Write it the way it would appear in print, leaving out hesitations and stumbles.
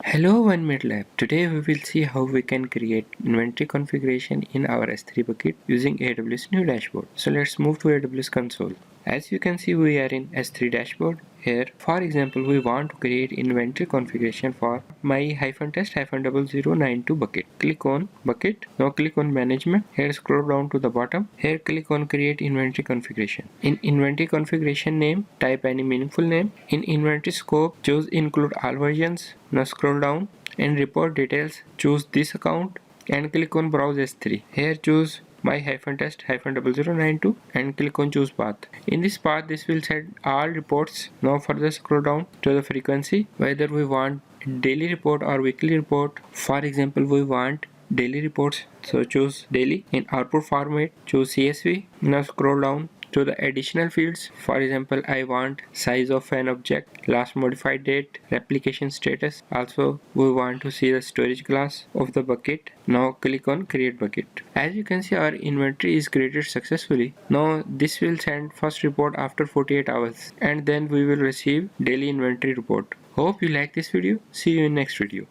Hello OneMinuteLab. Today we will see how we can create inventory configuration in our S3 bucket using AWS new dashboard. So let's move to AWS console. As you can see, we are in S3 dashboard. Here, for example, we want to create inventory configuration for my -test-0092 bucket. Click on bucket. Now click on management. Here scroll down to the bottom. Here click on create inventory configuration. In inventory configuration name, type any meaningful name. In inventory scope, choose include all versions. Now scroll down. In report details, choose this account and click on browse S3. Here choose my-test-0092 and click on choose path. In this path, this will set all reports. Now further scroll down to the frequency, whether we want daily report or weekly report. For example, we want daily reports, so choose daily. In output format, choose CSV. Now scroll down to the additional fields. For example, I want size of an object, last modified date, replication status. Also, we want to see the storage class of the bucket. Now click on create bucket. As you can see, our inventory is created successfully. Now this will send first report after 48 hours and then we will receive daily inventory report. Hope you like this video. See you in next video.